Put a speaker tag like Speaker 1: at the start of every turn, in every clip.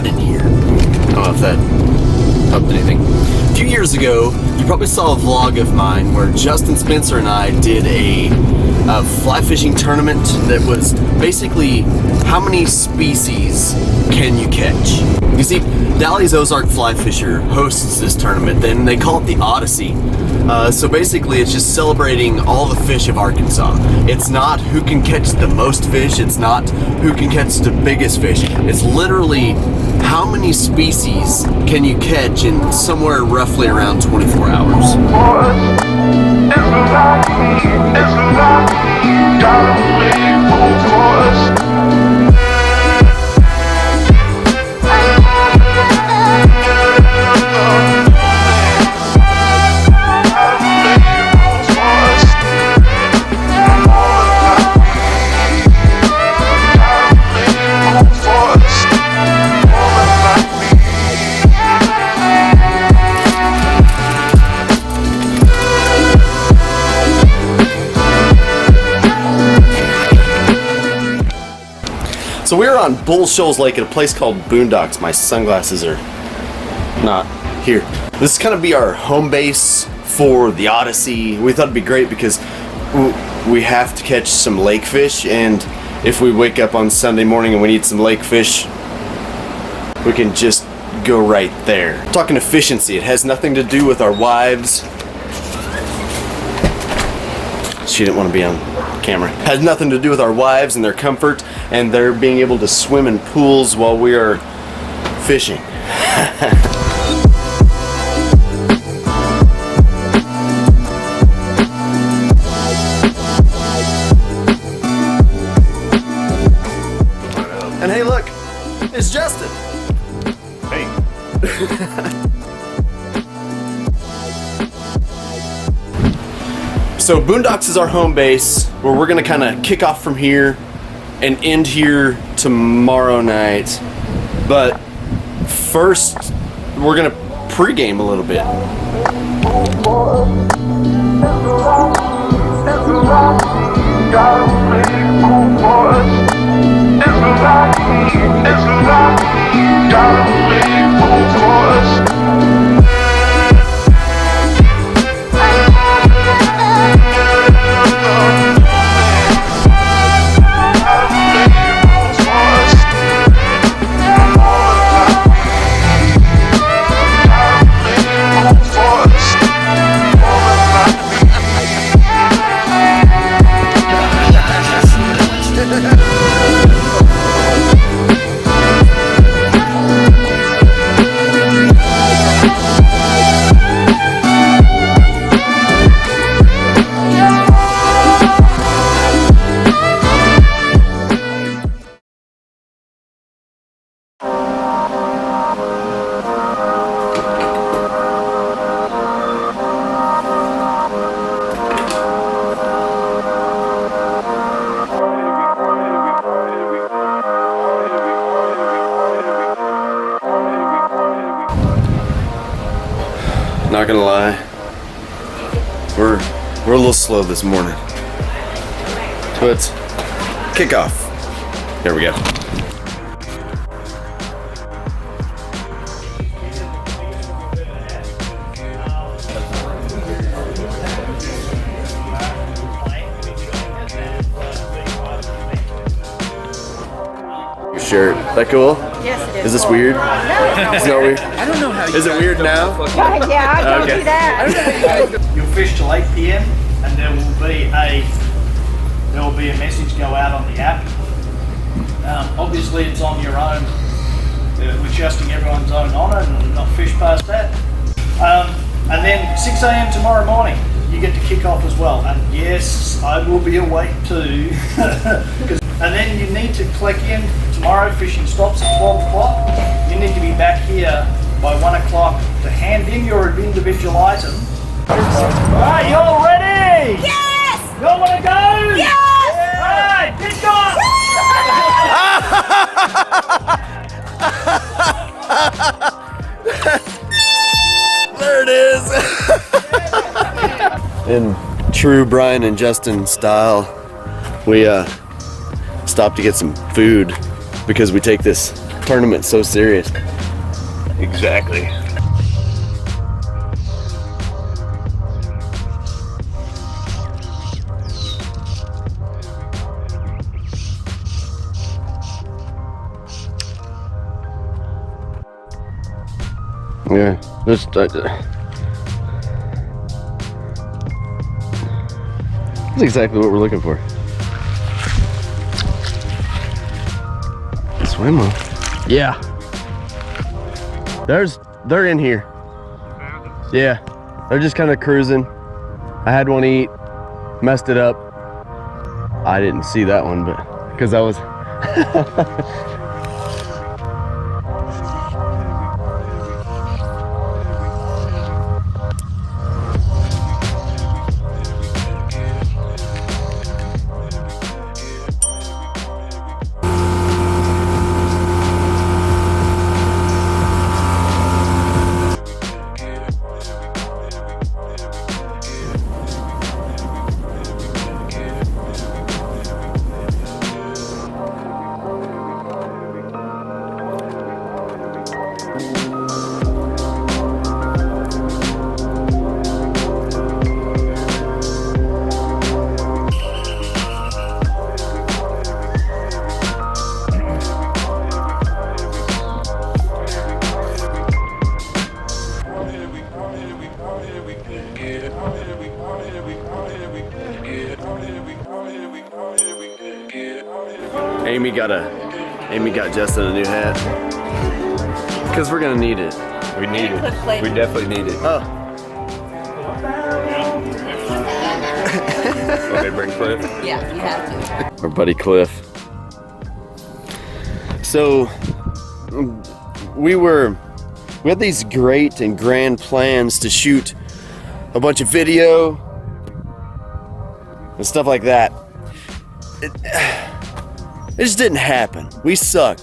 Speaker 1: hot in here. I don't know if that helped anything. A few years ago, you probably saw a vlog of mine where Justin Spencer and I did a fly fishing tournament that was basically how many species can you catch? You see, Dally's Ozark Fly Fisher hosts this tournament, and they call it the Odyssey. So basically it's just celebrating all the fish of Arkansas. It's not who can catch the most fish, it's not who can catch the biggest fish. It's literally how many species can you catch in somewhere roughly around 24 hours. So we were on Bull Shoals Lake at a place called Boondocks. My sunglasses are not here. This is kind of be our home base for the Odyssey. We thought it'd be great because we have to catch some lake fish, and if we wake up on Sunday morning and we need some lake fish, we can just go right there. Talking efficiency, it has nothing to do with our wives. She didn't want to be on camera. It has nothing to do with our wives and their comfort and their being able to swim in pools while we are fishing. And hey, look, it's Justin. Hey. So Boondocks is our home base where we're gonna kind of kick off from here and end here tomorrow night. But first, we're gonna pregame a little bit. Not gonna lie, we're a little slow this morning. So let's kick off. Here we go. Your shirt, that cool?
Speaker 2: Yes, it is.
Speaker 1: Is this weird?
Speaker 2: No.
Speaker 1: It's not weird.
Speaker 3: I don't know how you
Speaker 1: Is it weird now?
Speaker 2: Yeah, I don't
Speaker 1: Okay.
Speaker 2: do that.
Speaker 3: You'll fish till 8 p.m. and there will be a message go out on the app. Obviously it's on your own. We're trusting everyone's own on it and not fish past that. And then 6 a.m. tomorrow morning, you get to kick off as well. And yes, I will be awake too. And then you need to click in tomorrow. Fishing stops at 12 o'clock. You need to be back here by 1 o'clock to hand in your individual item. Alright, you all ready?
Speaker 2: Yes!
Speaker 3: You all want to go?
Speaker 2: Yes!
Speaker 3: Alright, kick off!
Speaker 1: There it is. In true Brian and Justin style, we stopped to get some food because we take this tournament so serious.
Speaker 4: Exactly.
Speaker 1: Yeah, just that's exactly what we're looking for. Swim on. Yeah. They're in here. Yeah, they're just kind of cruising. I had one eat, messed it up. I didn't see that one, but because I was. Amy got Justin a new hat because we're gonna need it.
Speaker 4: We need it. We definitely need it.
Speaker 1: Oh.
Speaker 4: Okay, bring Cliff.
Speaker 2: Yeah, you have to.
Speaker 1: Our buddy Cliff. So we had these great and grand plans to shoot a bunch of video and stuff like that. It just didn't happen. We suck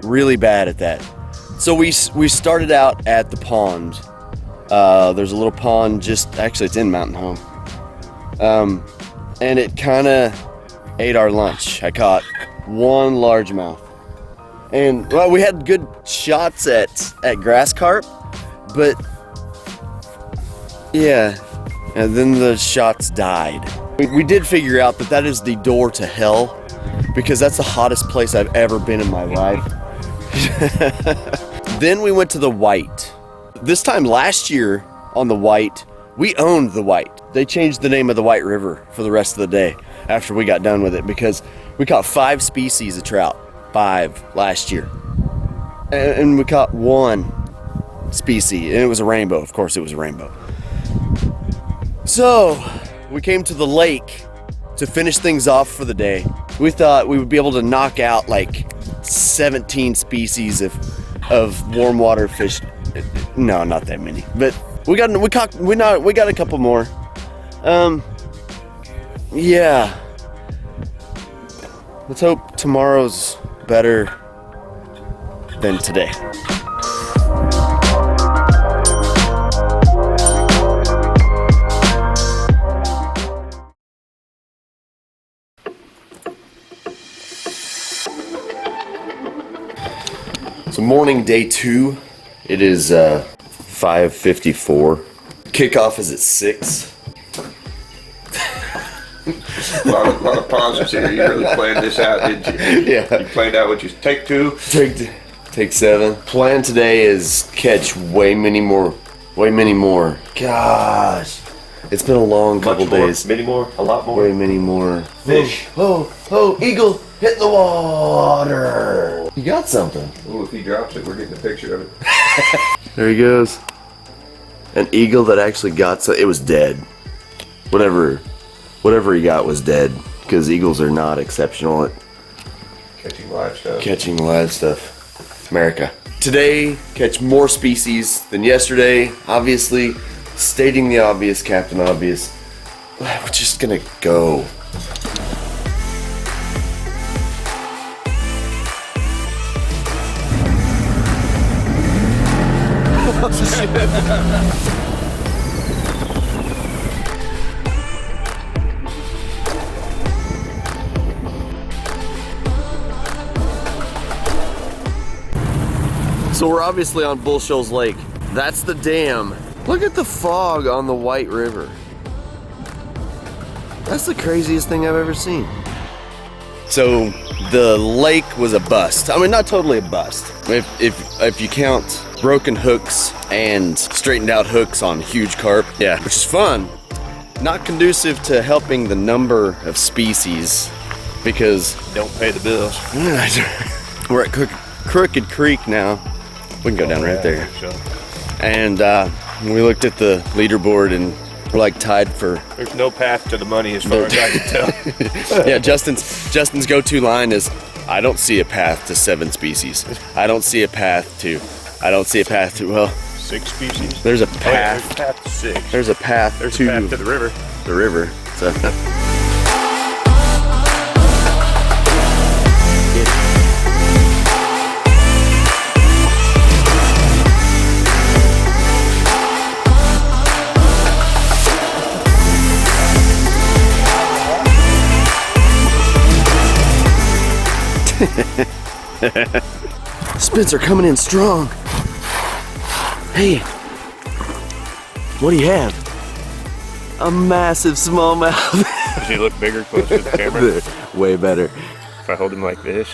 Speaker 1: really bad at that. So we started out at the pond. There's a little pond actually it's in Mountain Home. And it kind of ate our lunch. I caught one largemouth. And well, we had good shots at grass carp, but yeah, and then the shots died. We did figure out that is the door to hell, because that's the hottest place I've ever been in my life. Then we went to the White. This time last year on the White, we owned the White. They changed the name of the White River for the rest of the day after we got done with it, because we caught 5 species of trout. 5 last year. And we caught 1 species, and it was a rainbow. Of course it was a rainbow. So we came to the lake to finish things off for the day. We thought we would be able to knock out like 17 species of warm water fish. No, not that many, but we got a couple more. Yeah. Let's hope tomorrow's better than today. So morning day 2. It is 5:54. Kickoff is at 6.
Speaker 4: A lot of pauses here. You really planned this out, didn't you?
Speaker 1: Yeah.
Speaker 4: You planned out what you take 2.
Speaker 1: Take 7. Plan today is catch way many more. Gosh, it's been a long couple days.
Speaker 4: Many more, a lot more.
Speaker 1: Way many more
Speaker 4: Fish.
Speaker 1: Oh, eagle hit the water. You got something.
Speaker 4: Oh, if he drops it, we're getting a picture of it.
Speaker 1: There he goes. An eagle that actually got it was dead. Whatever he got was dead, because eagles are not exceptional at catching live stuff. America. Today, catch more species than yesterday. Obviously, stating the obvious, Captain Obvious. We're just gonna go. So we're obviously on Bull Shoals Lake. That's the dam. Look at the fog on the White River. That's the craziest thing I've ever seen. So the lake was a bust. I mean, not totally a bust. If you count broken hooks and straightened out hooks on huge carp, yeah, which is fun. Not conducive to helping the number of species because
Speaker 5: Don't pay the bills.
Speaker 1: we're at Crooked Creek now. We can go down right there. And we looked at the leaderboard and we're like tied for.
Speaker 5: There's no path to the money as far as I can tell.
Speaker 1: Yeah, Justin's go-to line is, I don't see a path to 7 species. I don't see a path to. Well,
Speaker 5: 6 species.
Speaker 1: there's a
Speaker 5: Oh, yeah,
Speaker 1: path.
Speaker 5: there's a path to 6.
Speaker 1: There's a path
Speaker 5: There's
Speaker 1: to
Speaker 5: a path to the river.
Speaker 1: the river. So. Spencer coming in strong. Hey, what do you have? A massive smallmouth.
Speaker 5: Does he look bigger close to the camera?
Speaker 1: Way better.
Speaker 5: If I hold him like this.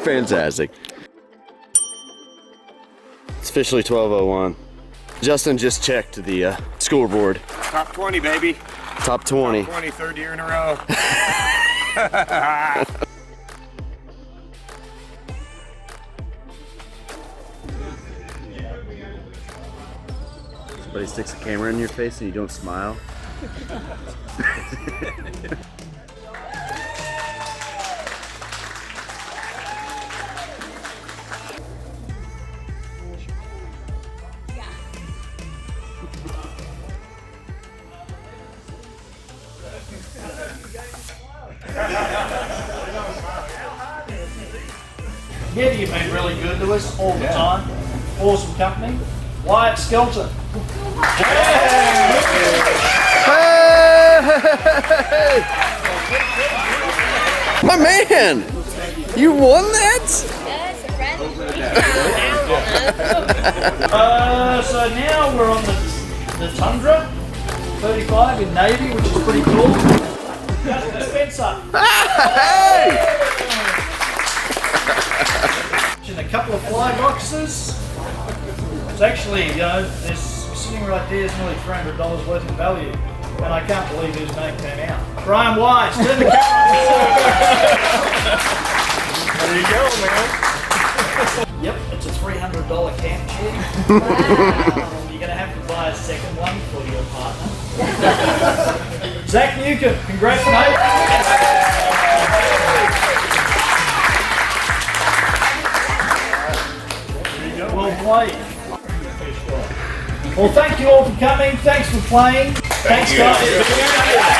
Speaker 1: Fantastic. It's officially 12:01. Justin just checked the scoreboard.
Speaker 5: Top 20, baby.
Speaker 1: Top 20.
Speaker 5: 20, third year in a row.
Speaker 1: Somebody sticks a camera in your face and you don't smile.
Speaker 3: Yeah, you've been really good to us all the time. Awesome company. Wyatt Skelton.
Speaker 1: My man! You won that?
Speaker 3: So now we're on the Tundra 35 in Navy, which is pretty cool. Justin Spencer.
Speaker 1: Hey!
Speaker 3: And a couple of fly boxes. It's actually, there's sitting right there is nearly $300 worth of value. And I can't believe whose name came out. Brian Wise, turn the camera.
Speaker 5: There you go, man.
Speaker 3: Yep, it's a $300 camp chair. Wow. You're going to have to buy a second one for your partner. Zach Newcomb, congrats, mate. Well played. Well, thank you all for coming. Thanks for playing. Thanks, guys.